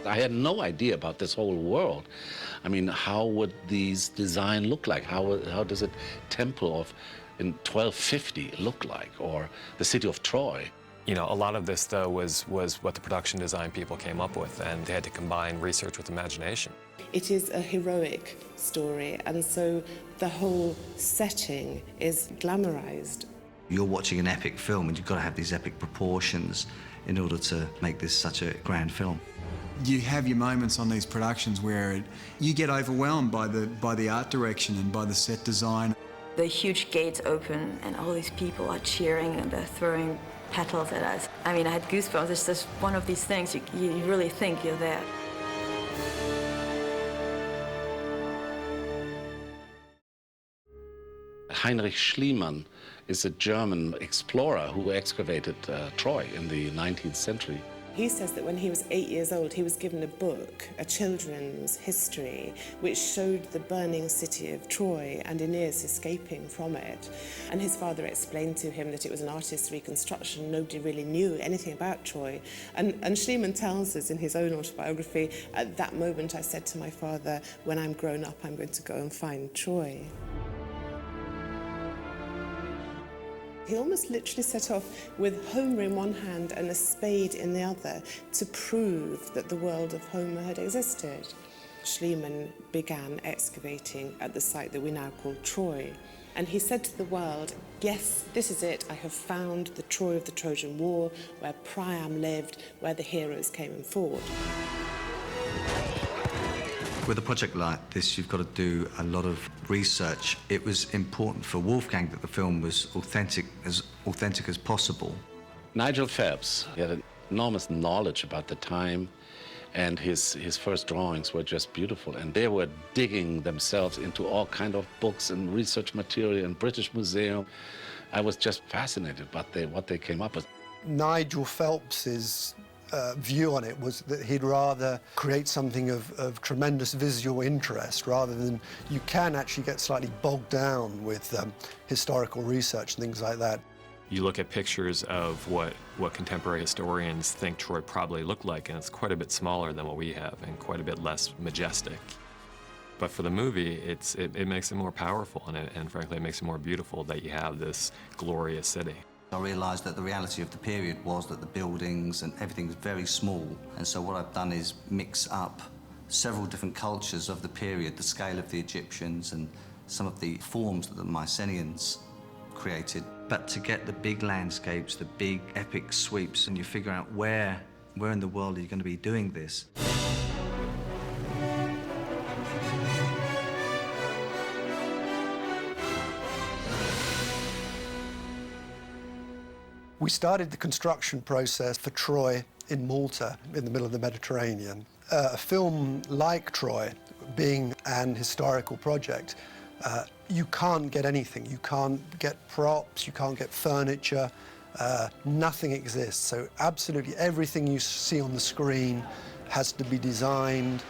I had no idea about this whole world. I mean, how would these design look like? How does a temple in 1250 look like, or the city of Troy? You know, a lot of this, though, was what the production design people came up with, and they had to combine research with imagination. It is a heroic story, and so the whole setting is glamorized. You're watching an epic film, and you've got to have these epic proportions in order to make this such a grand film. You have your moments on these productions where you get overwhelmed by the art direction and by the set design. The huge gates open and all these people are cheering and they're throwing petals at us. I mean, I had goosebumps. It's just one of these things you really think you're there. Heinrich Schliemann is a German explorer who excavated Troy in the 19th century. He says that when he was 8 years old, he was given a book, a children's history, which showed the burning city of Troy and Aeneas escaping from it. And his father explained to him that it was an artist's reconstruction. Nobody really knew anything about Troy. And Schliemann tells us in his own autobiography, at that moment I said to my father, when I'm grown up, I'm going to go and find Troy. He almost literally set off with Homer in one hand and a spade in the other to prove that the world of Homer had existed. Schliemann began excavating at the site that we now call Troy. And he said to the world, yes, this is it. I have found the Troy of the Trojan War, where Priam lived, where the heroes came and fought. With a project like this, you've got to do a lot of research. It was important for Wolfgang that the film was authentic as possible. Nigel Phelps, he had an enormous knowledge about the time, and his first drawings were just beautiful. And they were digging themselves into all kind of books and research material in British Museum. I was just fascinated by what they came up with. Nigel Phelps's view on it was that he'd rather create something of tremendous visual interest rather than you can actually get slightly bogged down with historical research and things like that. You look at pictures of what contemporary historians think Troy probably looked like, and it's quite a bit smaller than what we have and quite a bit less majestic. But for the movie, it makes it more powerful, and frankly, it makes it more beautiful that you have this glorious city. I realised that the reality of the period was that the buildings and everything was very small. And so what I've done is mix up several different cultures of the period, the scale of the Egyptians and some of the forms that the Mycenaeans created. But to get the big landscapes, the big epic sweeps, and you figure out where in the world are you going to be doing this? We started the construction process for Troy in Malta, in the middle of the Mediterranean. A film like Troy, being an historical project, you can't get anything. You can't get props, you can't get furniture, nothing exists. So absolutely everything you see on the screen has to be designed,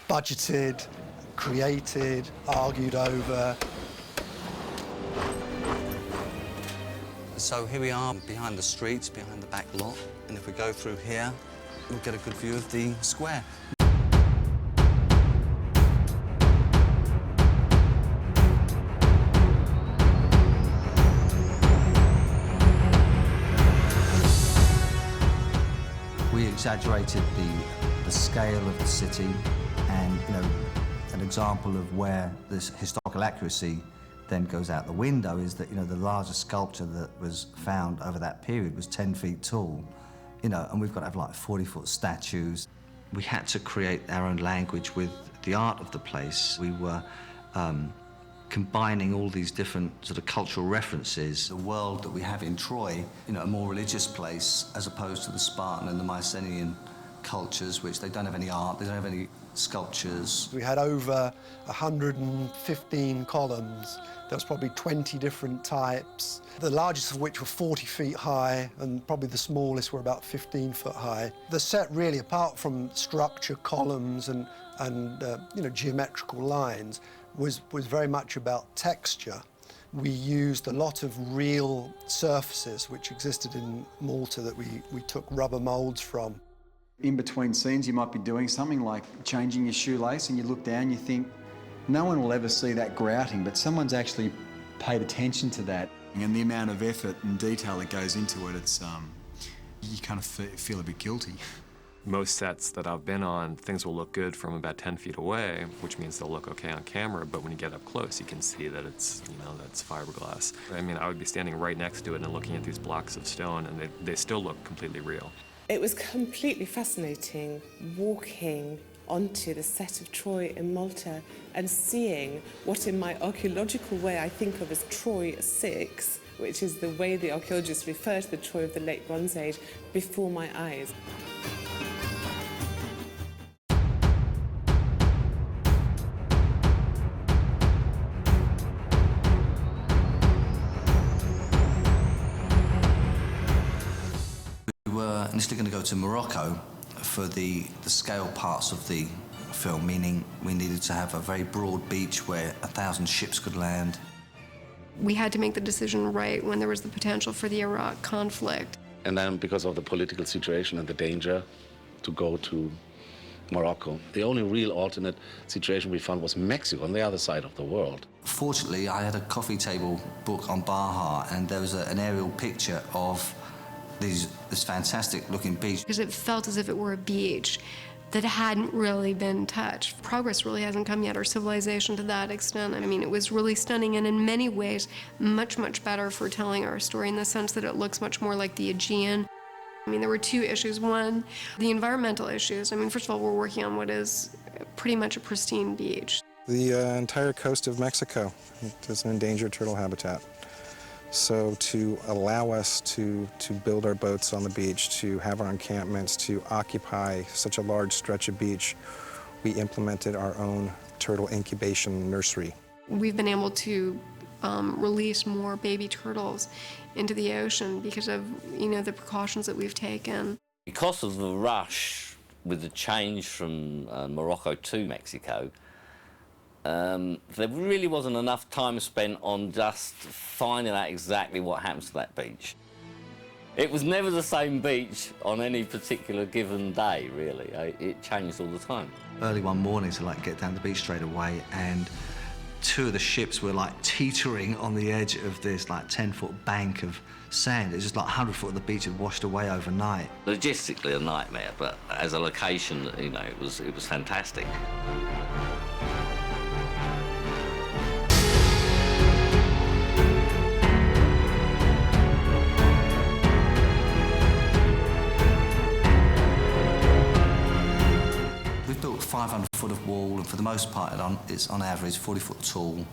budgeted, created, argued over. So here we are behind the streets, behind the back lot, and if we go through here, we'll get a good view of the square. We exaggerated the scale of the city, and an example of where this historical accuracy then goes out the window is that, the largest sculpture that was found over that period was 10 feet tall, and we've got to have like 40-foot statues. We had to create our own language with the art of the place. We were combining all these different sort of cultural references. The world that we have in Troy, a more religious place as opposed to the Spartan and the Mycenaean cultures, which they don't have any art, they don't have any sculptures. We had over 115 columns. There was probably 20 different types, the largest of which were 40 feet high, and probably the smallest were about 15 foot high. The set really, apart from structure, columns, and geometrical lines, was very much about texture. We used a lot of real surfaces which existed in Malta that we took rubber molds from. In between scenes, you might be doing something like changing your shoelace, and you look down, you think, no one will ever see that grouting, but someone's actually paid attention to that. And the amount of effort and detail that goes into it, it's, you kind of feel a bit guilty. Most sets that I've been on, things will look good from about 10 feet away, which means they'll look okay on camera, but when you get up close, you can see that it's, that's fiberglass. I mean, I would be standing right next to it and looking at these blocks of stone, and they still look completely real. It was completely fascinating walking onto the set of Troy in Malta and seeing what in my archaeological way I think of as Troy 6, which is the way the archaeologists refer to the Troy of the Late Bronze Age, before my eyes. We were initially going to go to Morocco for the scale parts of the film, meaning we needed to have a very broad beach where 1,000 ships could land. We had to make the decision right when there was the potential for the Iraq conflict. And then because of the political situation and the danger to go to Morocco, the only real alternate situation we found was Mexico, on the other side of the world. Fortunately, I had a coffee table book on Baja, and there was an aerial picture of this fantastic looking beach. Because it felt as if it were a beach that hadn't really been touched. Progress really hasn't come yet, or civilization to that extent. I mean, it was really stunning, and in many ways, much, much better for telling our story in the sense that it looks much more like the Aegean. I mean, there were two issues. One, the environmental issues. I mean, first of all, we're working on what is pretty much a pristine beach. The entire coast of Mexico is an endangered turtle habitat. So to allow us to build our boats on the beach, to have our encampments, to occupy such a large stretch of beach, we implemented our own turtle incubation nursery. We've been able to release more baby turtles into the ocean because of, the precautions that we've taken. Because of the rush with the change from Morocco to Mexico, there really wasn't enough time spent on just finding out exactly what happens to that beach. It was never the same beach on any particular given day, really. It changed all the time. Early one morning to get down the beach straight away, and two of the ships were teetering on the edge of this 10-foot bank of sand. It was just 100 foot of the beach had washed away overnight. Logistically a nightmare, but as a location, it was fantastic. We've built 500 foot of wall, and for the most part it's on average 40 foot tall.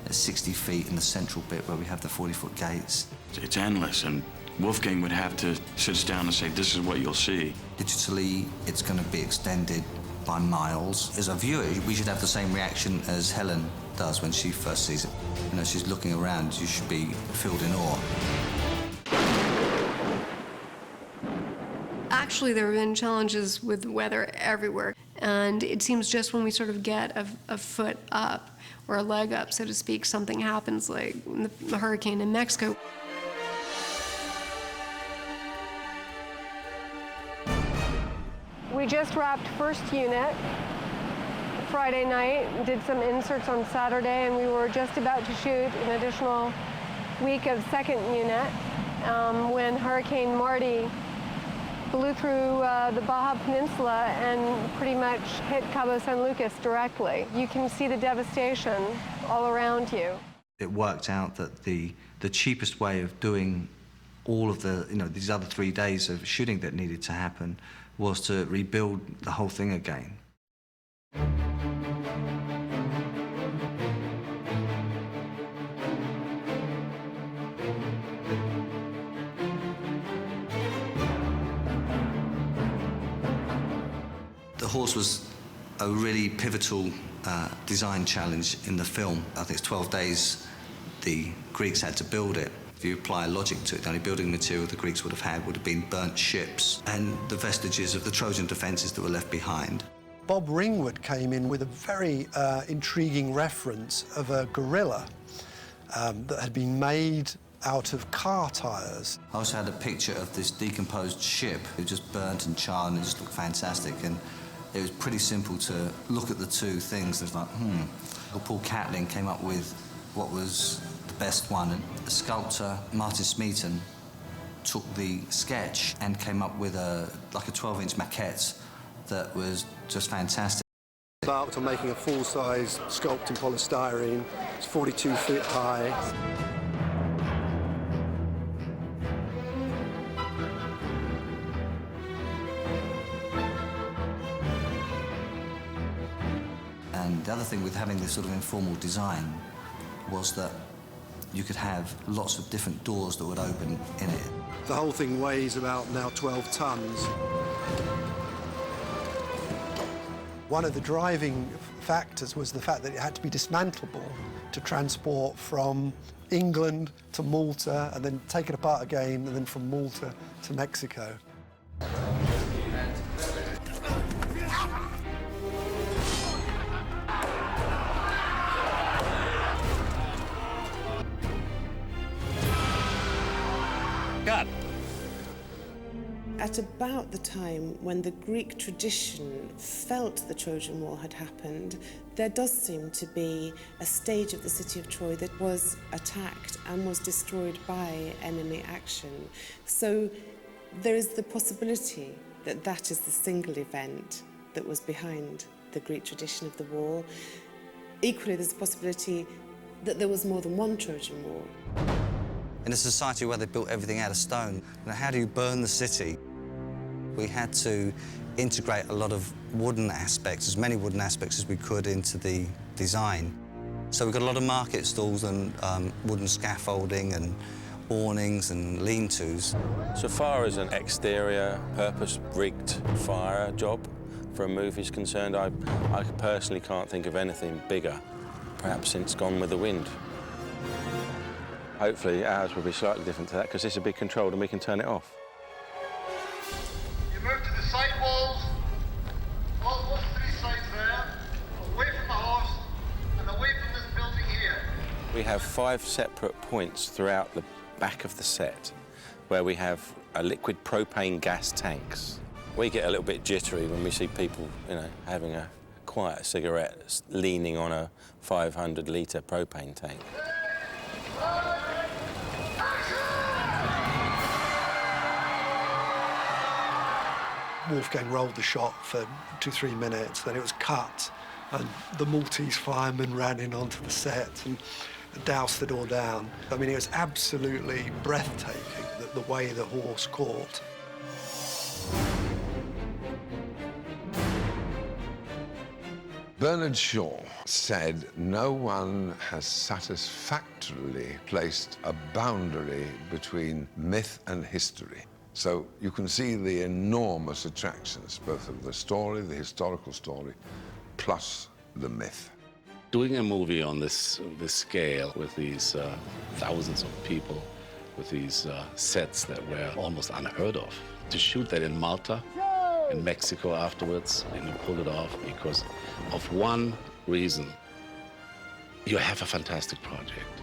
It's 60 feet in the central bit where we have the 40-foot gates. It's endless, and Wolfgang would have to sit us down and say, this is what you'll see. Digitally, it's going to be extended by miles. As a viewer, we should have the same reaction as Helen does when she first sees it. She's looking around, you should be filled in awe. Actually, there have been challenges with weather everywhere, and it seems just when we sort of get a foot up, or a leg up, so to speak, something happens, like the hurricane in Mexico. We just wrapped first unit Friday night, did some inserts on Saturday, and we were just about to shoot an additional week of second unit when Hurricane Marty blew through the Baja Peninsula and pretty much hit Cabo San Lucas directly. You can see the devastation all around you. It worked out that the cheapest way of doing all of the, these other 3 days of shooting that needed to happen was to rebuild the whole thing again. The horse was a really pivotal design challenge in the film. I think it's 12 days the Greeks had to build it. If you apply logic to it, the only building material the Greeks would have had would have been burnt ships and the vestiges of the Trojan defences that were left behind. Bob Ringwood came in with a very intriguing reference of a gorilla that had been made out of car tyres. I also had a picture of this decomposed ship. It just burnt and charred and it just looked fantastic. And it was pretty simple to look at the two things. It was like, Paul Catlin came up with what was the best one. And the sculptor, Martin Smeaton, took the sketch and came up with like a 12-inch maquette that was just fantastic. Embarked on making a full-size sculpt in polystyrene. It's 42 feet high. And the other thing with having this sort of informal design was that you could have lots of different doors that would open in it. The whole thing weighs about now 12 tons. One of the driving factors was the fact that it had to be dismantleable to transport from England to Malta and then take it apart again, and then from Malta to Mexico. God. At about the time when the Greek tradition felt the Trojan War had happened, there does seem to be a stage of the city of Troy that was attacked and was destroyed by enemy action. So there is the possibility that that is the single event that was behind the Greek tradition of the war. Equally, there's a possibility that there was more than one Trojan War. In a society where they built everything out of stone, how do you burn the city? We had to integrate a lot of wooden aspects, as many wooden aspects as we could, into the design. So we've got a lot of market stalls and wooden scaffolding and awnings and lean-tos. So far as an exterior, purpose-rigged fire job for a movie is concerned, I personally can't think of anything bigger, perhaps since Gone with the Wind. Hopefully ours will be slightly different to that, because this will be controlled and we can turn it off. You move to the side walls, all 3 sides there, away from the horse and away from this building here. We have 5 separate points throughout the back of the set where we have liquid propane gas tanks. We get a little bit jittery when we see people, having a quiet cigarette leaning on a 500-litre propane tank. Wolfgang rolled the shot for 2-3 minutes, then it was cut, and the Maltese fireman ran in onto the set and doused it all down. I mean, it was absolutely breathtaking, the way the horse caught. Bernard Shaw said, "No one has satisfactorily placed a boundary between myth and history." So you can see the enormous attractions, both of the story, the historical story, plus the myth. Doing a movie on this scale with these thousands of people, with these sets that were almost unheard of, to shoot that in Malta, in Mexico afterwards, and you pulled it off because of one reason: you have a fantastic project.